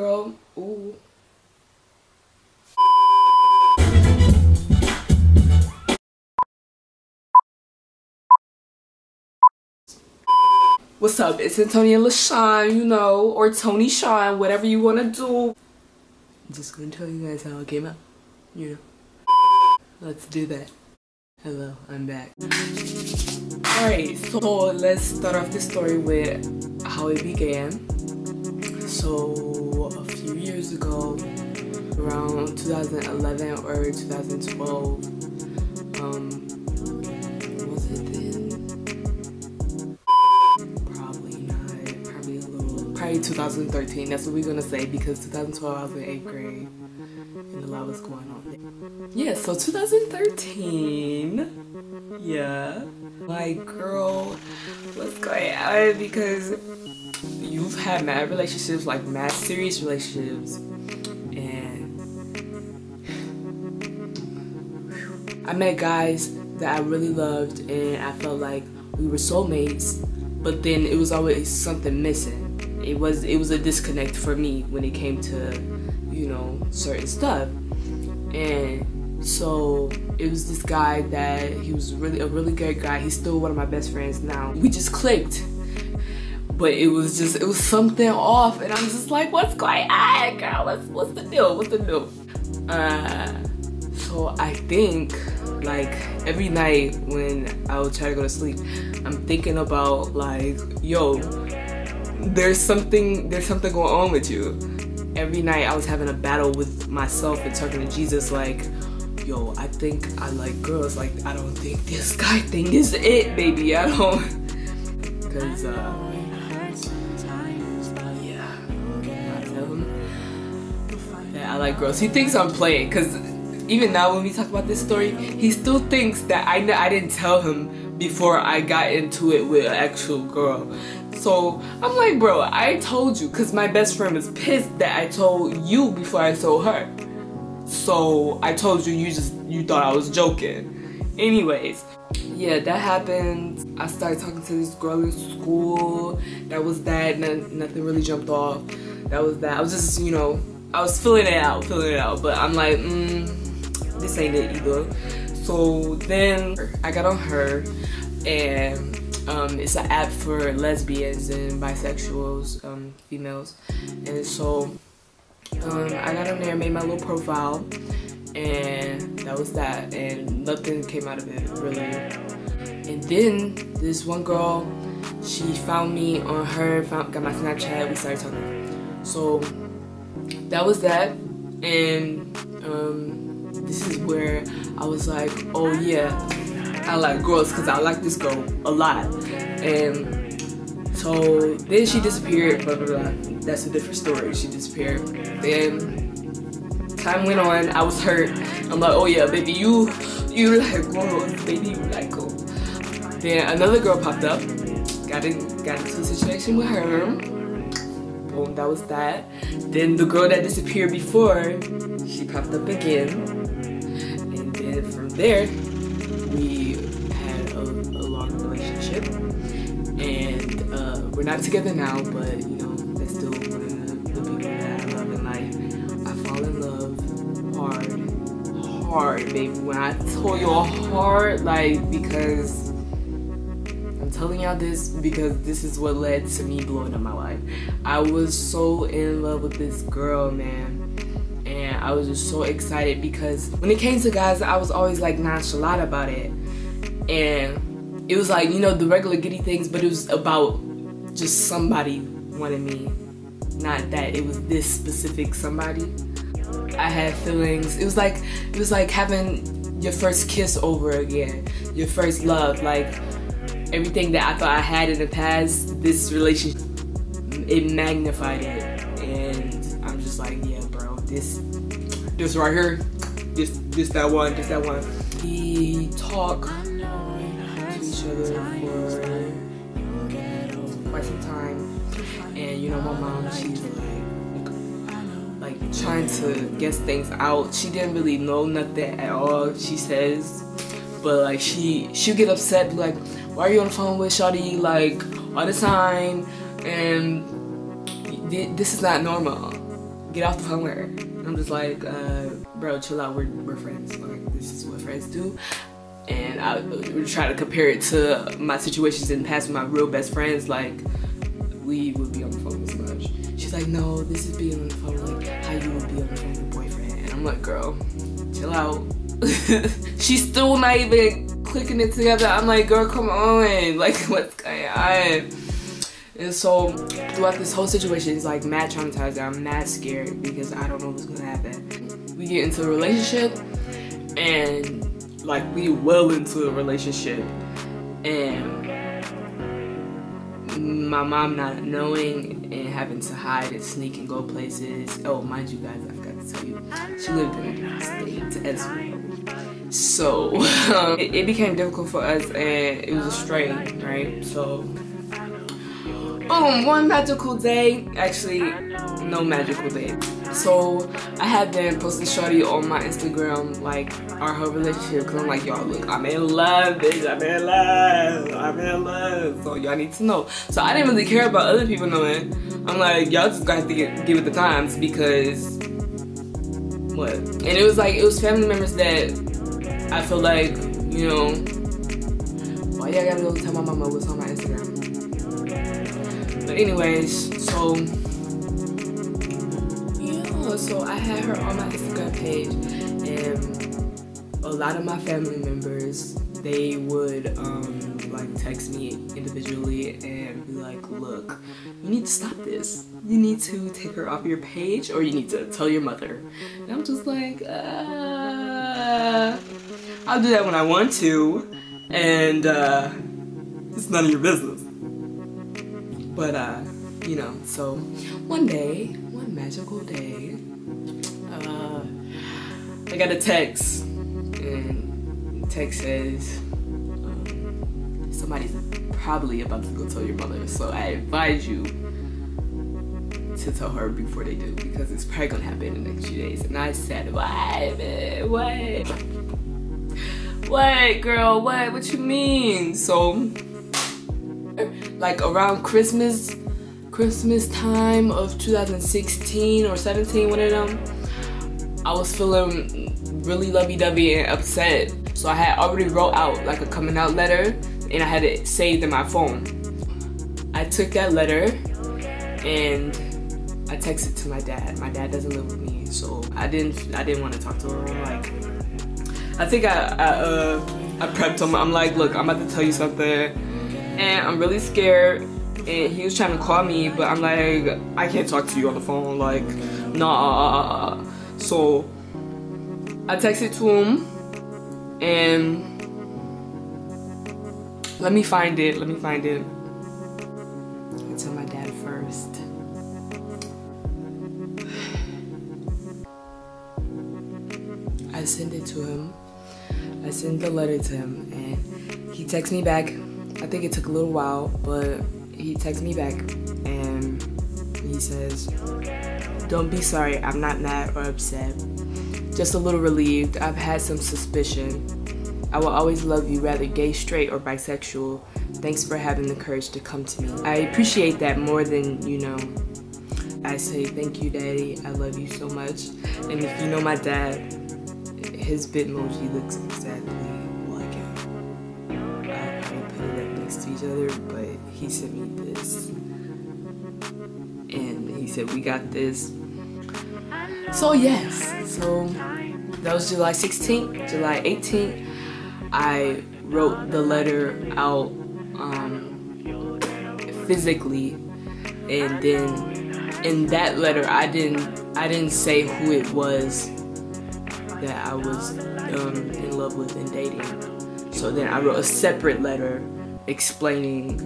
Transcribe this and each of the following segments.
girl. Ooh. What's up? It's Antonia LaShawn, you know, or Tony Sean, whatever you want to do. I'm just gonna tell you guys how it came out, you know. Let's do that. Hello, I'm back. Alright, so let's start off this story with how it began. So, a few years ago, around 2011 or 2012, was it then? Probably not, probably 2013, that's what we're gonna say, because 2012 I was in 8th grade, and a lot was going on there. Yeah, so 2013, yeah, my girl was going on because you've had mad relationships, like mad serious relationships, and I met guys that I really loved and I felt like we were soulmates, but then it was always something missing. It was a disconnect for me when it came to, you know, certain stuff. And so it was this guy that he was a really great guy. He's still one of my best friends now. We just clicked. But it was something off, and I'm just like, what's going on, girl? What's the deal? What's the deal? So I think, like, every night when I would try to go to sleep, I'm thinking about, like, yo, there's something going on with you. Every night I was having a battle with myself and talking to Jesus, like, yo, I think I like girls. Like, I don't think this guy thing is it, baby. I don't, because I like girls. He thinks I'm playing, because even now when we talk about this story, he still thinks that I didn't tell him before I got into it with an actual girl. So I'm like, bro, I told you, because my best friend was pissed that I told you before I told her. So I told you, you thought I was joking. Anyways, yeah, that happened. I started talking to this girl in school. That was that. Nothing really jumped off. That was that. I was just, you know, I was feeling it out, but I'm like, this ain't it either. So then I got on her, and it's an app for lesbians and bisexuals, females. And so I got on there, made my little profile, and that was that. And nothing came out of it, really. And then this one girl, she found me on her, got my Snapchat, we started talking. So that was that, and this is where I was like, oh yeah, I like girls, because I like this girl a lot. And so then she disappeared, blah blah blah. That's a different story. She disappeared. Then time went on, I was hurt. I'm like, oh yeah, baby, you like girls, baby, you like girls. Then another girl popped up, got into a situation with her. Boom, that was that. Then the girl that disappeared before, she popped up again. And then from there, we had a long relationship. And we're not together now, but you know, that's still one of the people that I love in life. I fall in love hard, baby. When I told you hard, like, because I'm telling y'all this because this is what led to me blowing up my life. I was so in love with this girl, man. And I was just so excited because when it came to guys, I was always like nonchalant about it. And it was like, you know, the regular giddy things, but it was about just somebody wanted me. Not that it was this specific somebody. I had feelings. It was like having your first kiss over again, your first love. Like, everything that I thought I had in the past, this relationship, it magnified it. And I'm just like, yeah, bro, this right here, this that one. We talk to each other for quite some time. And you know, my mom, she's like trying to guess things out. She didn't really know nothing at all, she says. But like, she'll get upset, be like, why are you on the phone with shawty like all the time? And this is not normal. get off the phone with her. And I'm just like, bro, chill out, we're friends. Like, this is what friends do. And I would try to compare it to my situations in the past with my real best friends. Like, we would be on the phone this much. She's like, no, this is being on the phone, like how you would be on the phone with your boyfriend. And I'm like, girl, chill out. She's still not even clicking it together. I'm like, girl, come on. Like, what's going on? And so throughout this whole situation, it's like mad traumatized. I'm mad scared because I don't know what's gonna happen. We get into a relationship, and like we well into a relationship, and my mom not knowing and having to hide and sneak and go places. Oh, mind you guys, I forgot to tell you, she lived in a different state as well. So it became difficult for us, and it was a strain, right? So one magical day, actually no magical day. So I had been posting shorty on my Instagram, like our whole relationship, cause I'm like, y'all look, I'm in love, bitch, I'm in love, I'm in love. So y'all need to know. So I didn't really care about other people knowing. I'm like, y'all just gotta have to give it the times, because what? And it was like, it was family members that I feel like, you know, why y'all gotta go tell my mama what's on my Instagram? But anyways, so so I had her on my Instagram page, and a lot of my family members, they would like text me individually and be like, look, you need to stop this. You need to take her off your page, or you need to tell your mother. And I'm just like, I'll do that when I want to, and it's none of your business. But you know, so one magical day, I got a text, and the text says, somebody's probably about to go tell your mother, so I advise you to tell her before they do, because it's probably gonna happen in the next few days. And I said, what, girl, what you mean? So, like around Christmas time of 2016 or 17, one of them, I was feeling really lovey-dovey and upset. So I had already wrote out like a coming out letter, and I had it saved in my phone. I took that letter and I texted to my dad. My dad doesn't live with me, so I didn't want to talk to her. Like, I think I prepped him. I'm like, look, I'm about to tell you something, and I'm really scared. And he was trying to call me, but I'm like, I can't talk to you on the phone, like, nah. So I texted to him, and let me find it. I'll tell my dad first. I sent it to him. I sent the letter to him, and he texted me back. I think it took a little while, but he texts me back, and he says, don't be sorry, I'm not mad or upset, just a little relieved. I've had some suspicion. I will always love you, whether gay, straight, or bisexual. Thanks for having the courage to come to me. I appreciate that more than you know. I say thank you, Daddy, I love you so much. And if you know my dad, his Bitmoji looks exactly like him. I probably put it up next to each other, but he sent me this, and he said, we got this. So yes, so that was July 16th. July 18th, I wrote the letter out physically, and then in that letter I didn't say who it was that I was in love with and dating. So then I wrote a separate letter explaining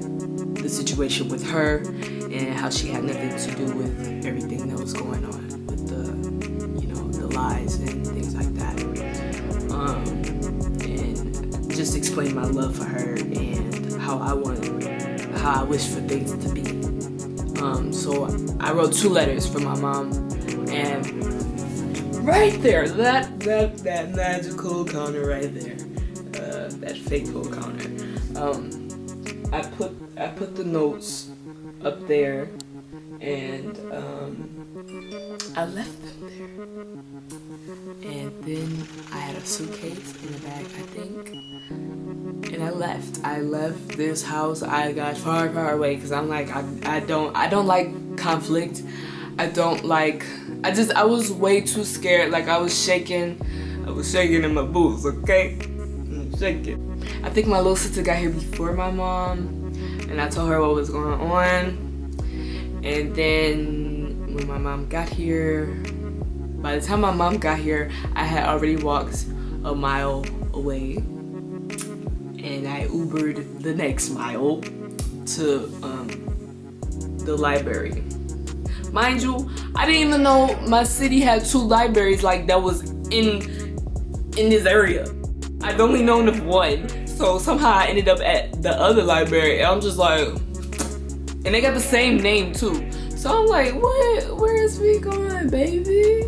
the situation with her and how she had nothing to do with everything that was going on with the, you know, the lies and things like that. And just explain my love for her and how I wish for things to be. So I wrote 2 letters for my mom, and right there, that magical counter right there, that fake hole counter. I put the notes up there, and I left them there. And then I had a suitcase in a bag, I think, and I left. I left this house. I got far, far away because I'm like, I don't like conflict. I don't like. I was way too scared. Like I was shaking in my boots. Okay, I'm shaking. I think my little sister got here before my mom, and I told her what was going on. And then when my mom got here, by the time my mom got here, I had already walked a mile away, and I Ubered the next mile to the library. Mind you, I didn't even know my city had 2 libraries like that was in this area. I've only known of one, so somehow I ended up at the other library, and I'm just like, and they got the same name too. So I'm like, what? Where is we going, baby?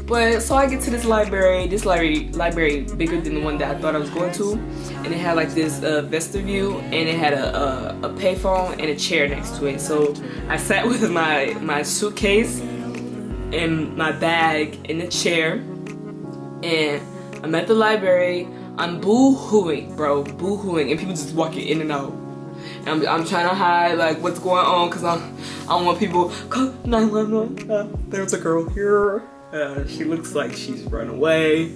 But so I get to this library bigger than the one that I thought I was going to, and it had like this vestibule, and it had a payphone and a chair next to it. So I sat with my suitcase and my bag in the chair, and I'm at the library. I'm boo-hooing, bro, boo-hooing, and people just walking in and out. And I'm trying to hide like what's going on, cause I don't want people call 911. There's a girl here. She looks like she's run away.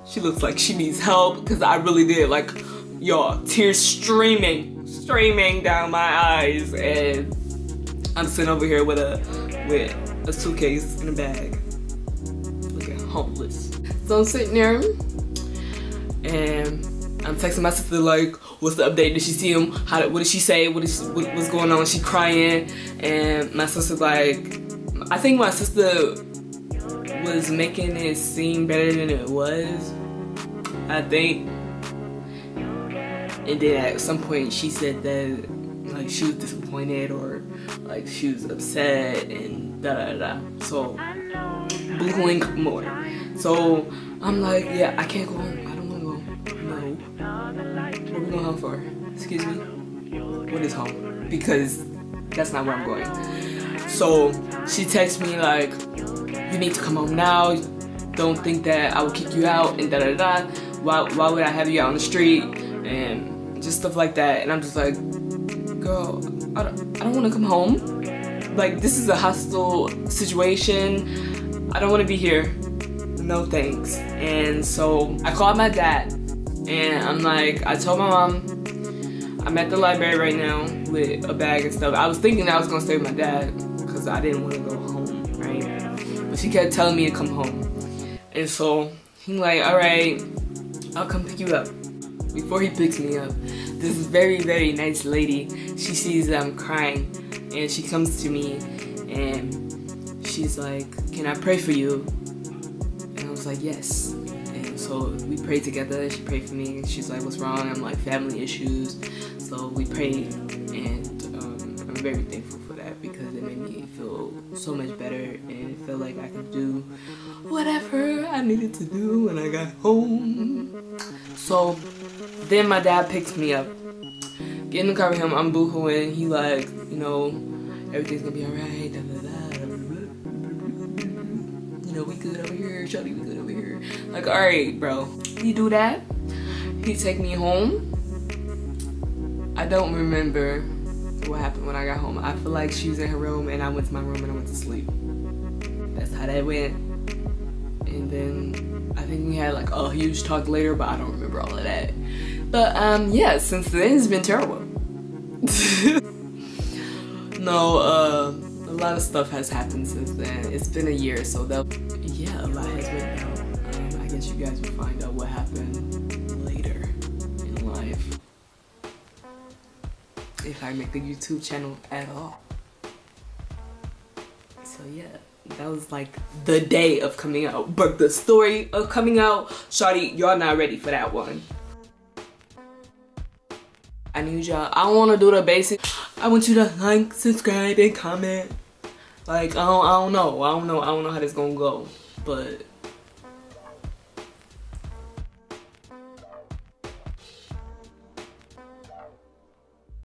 She looks like she needs help, cause I really did, like, y'all, tears streaming down my eyes, and I'm sitting over here with a suitcase and a bag, looking homeless. So I'm sitting there, and I'm texting my sister like, what's the update? Did she see him? What did she say? What's going on? She crying, and my sister's like, I think my sister was making it seem better than it was, I think. And then at some point she said that like she was disappointed or like she was upset and da da da. So boo-hooing more. So I'm like, yeah, I can't go home. I don't want to go. No. What are we going home for? Excuse me? What is home? Because that's not where I'm going. So she texts me like, you need to come home now. Don't think that I will kick you out and da da da. Why would I have you out on the street and just stuff like that? And I'm just like, girl, I don't want to come home. Like, this is a hostile situation. I don't want to be here. No thanks. And so I called my dad, and I'm like, I told my mom I'm at the library right now with a bag and stuff. I was thinking I was gonna stay with my dad because I didn't want to go home, right? But she kept telling me to come home, and so he's like, all right, I'll come pick you up. Before he picks me up, this very, very nice lady, she sees that I'm crying, and she comes to me and she's like, can I pray for you? And I was like, yes. And so we prayed together. She prayed for me, and she's like, what's wrong? I'm like, family issues. So we prayed, and I'm very thankful for that because it made me feel so much better, and it felt like I could do whatever I needed to do when I got home. So then my dad picks me up. Get in the car with him, I'm boo-hooing. He like, you know, everything's gonna be alright, da da da. You know, we good over here, Shelly, we good over here. Like, alright, bro. He do that. He take me home. I don't remember what happened when I got home. I feel like she was in her room and I went to my room and I went to sleep. That's how that went. And then I think we had like a huge talk later, but I don't remember all of that. But yeah, since then it's been terrible. No, a lot of stuff has happened since then. It's been a year, so yeah, a lot has went down. I guess you guys will find out what happened later in life, if I make a YouTube channel at all. So yeah, that was like the day of coming out, but the story of coming out, shawty, y'all not ready for that one. I need y'all, I don't want to do the basic. I want you to like, subscribe, and comment. Like, I don't know how this gonna go, but